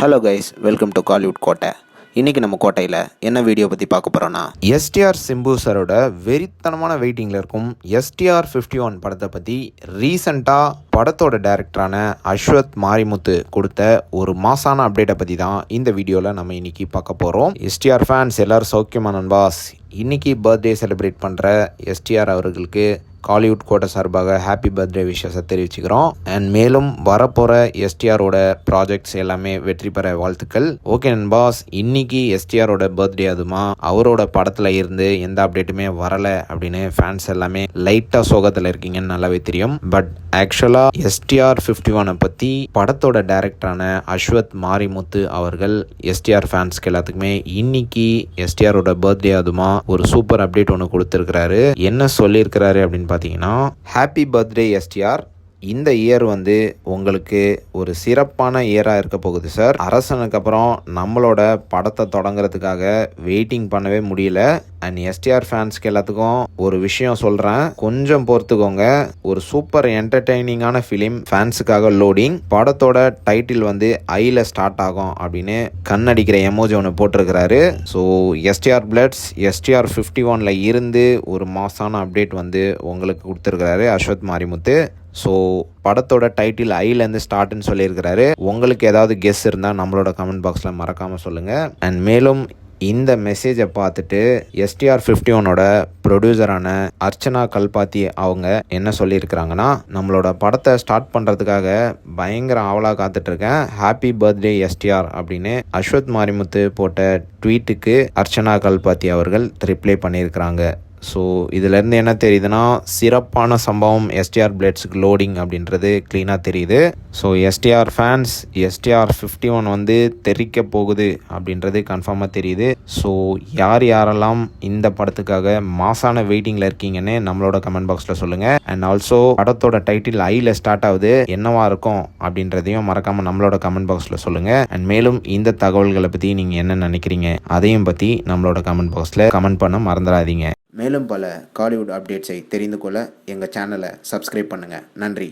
Hello guys, welcome to Kollywood கோட்டை. இன்றைக்கி நம்ம கோட்டையில் என்ன வீடியோ பற்றி பார்க்க போகிறோன்னா, எஸ்டிஆர் சிம்பு சாரோட வெறித்தனமான வெயிட்டிங்கில் இருக்கும் எஸ்டிஆர் 51 படத்தை பற்றி ரீசண்டாக படத்தோட டைரக்டரான அஸ்வத் மாரிமுத்து கொடுத்த ஒரு மாசான அப்டேட்டை பற்றி தான் இந்த வீடியோவில் நம்ம இன்றைக்கி பார்க்க போகிறோம். எஸ்டிஆர் ஃபேன்ஸ் எல்லோரும் சௌக்கியமா நண்பாஸ். இன்றைக்கி பர்த்டே செலிப்ரேட் பண்ணுற எஸ்டிஆர் அவர்களுக்கு காலிவுட் கோட்டை சார்பாக ஹாப்பி பர்த்டே விஷஸை தெரிவிச்சுக்கிறோம். அண்ட் மேலும் வரப்போகிற எஸ்டிஆரோட ப்ராஜெக்ட்ஸ் எல்லாமே வெற்றி பெற வாழ்த்துக்கள். ஓகே நண்பாஸ், இன்னைக்கு எஸ்டிஆரோட பர்த்டே, அதுமா அவரோட படத்தில் இருந்து எந்த அப்டேட்டுமே வரலை அப்படின்னு ஃபேன்ஸ் எல்லாமே லைட்டாக சோகத்தில் இருக்கீங்கன்னு நல்லாவே தெரியும். பட் ஆக்சுவலாக எஸ்டிஆர் 51 பற்றி படத்தோட டைரக்டரான அஸ்வத் மாரிமுத்து அவர்கள் எஸ்டிஆர் ஃபேன்ஸ்க்கு எல்லாத்துக்குமே இன்னைக்கு எஸ்டிஆரோட பர்த்டே அதுமா ஒரு சூப்பர் அப்டேட் ஒன்று கொடுத்துருக்கிறாரு. என்ன சொல்லியிருக்கிறாரு அப்படின்னு பார்த்தீங்கன்னா, ஹாப்பி பர்த்டே எஸ்டிஆர், இந்த இயர் உங்களுக்கு ஒரு சிறப்பான இயராக இருக்க போகுது சார். அரசனுக்கு அப்புறம் நம்மளோட படத்தை தொடங்குறதுக்காக வெயிட்டிங் பண்ணவே முடியல. அண்ட் எஸ்டிஆர் ஃபேன்ஸ்க்கு எல்லாத்துக்கும் ஒரு விஷயம் சொல்கிறேன், கொஞ்சம் பொறுத்துக்கோங்க. ஒரு சூப்பர் என்டர்டெய்னிங்கான ஃபிலிம் ஃபேன்ஸுக்காக லோடிங். படத்தோட டைட்டில் ஐல ஸ்டார்ட் ஆகும் அப்படின்னு கண்ணடிக்கிற எமோஜி ஒன்று போட்டிருக்கிறாரு. ஸோ எஸ்டிஆர் பிளட்ஸ் எஸ்டிஆர் 51 இருந்து ஒரு மாசான அப்டேட் உங்களுக்கு கொடுத்துருக்கிறாரு அஸ்வத் மாரிமுத்து. ஸோ படத்தோட டைட்டில் ஐலேருந்து ஸ்டார்ட்னு சொல்லியிருக்கிறாரு. உங்களுக்கு ஏதாவது கெஸ் இருந்தால் நம்மளோட கமெண்ட் பாக்ஸில் மறக்காமல் சொல்லுங்கள். அண்ட் மேலும் இந்த மெசேஜை பார்த்துட்டு எஸ்டிஆர் 51 ப்ரொடியூசரான அர்ச்சனா கல்பாத்தி அவங்க என்ன சொல்லியிருக்கிறாங்கன்னா, நம்மளோட படத்தை ஸ்டார்ட் பண்ணுறதுக்காக பயங்கர ஆவலாக காத்துட்ருக்கேன், ஹாப்பி பர்த்டே எஸ்டிஆர் அப்படின்னு அஸ்வத் மாரிமுத்து போட்ட ட்வீட்டுக்கு அர்ச்சனா கல்பாத்தி அவர்கள் ரிப்ளை பண்ணியிருக்கிறாங்க. ஸோ இதிலேருந்து என்ன தெரியுதுன்னா, சிறப்பான சம்பவம் எஸ்டிஆர் பிளேட்ஸுக்கு லோடிங் அப்படின்றது க்ளீனாக தெரியுது. ஸோ எஸ்டிஆர் ஃபேன்ஸ் எஸ்டிஆர் 51 தெரிக்க போகுது அப்படின்றது கன்ஃபார்மாக தெரியுது. ஸோ யாரெல்லாம் இந்த படத்துக்காக மாசான வெயிட்டிங்கில் இருக்கீங்கன்னு நம்மளோட கமெண்ட் பாக்ஸில் சொல்லுங்கள். அண்ட் ஆல்சோ படத்தோட டைட்டில் ஐயில் ஸ்டார்ட் ஆகுது, என்னவா இருக்கும் அப்படின்றதையும் மறக்காமல் நம்மளோட கமெண்ட் பாக்ஸில் சொல்லுங்கள். அண்ட் மேலும் இந்த தகவல்களை பற்றி நீங்கள் என்ன நினைக்கிறீங்க அதையும் பற்றி நம்மளோட கமெண்ட் பாக்ஸில் கமெண்ட் பண்ண மறந்துடாதீங்க. மேலும் பல காலிவுட் அப்டேட்ஸை தெரிந்து கொள்ள எங்கள் சேனலை சப்ஸ்கிரைப் பண்ணுங்கள். நன்றி.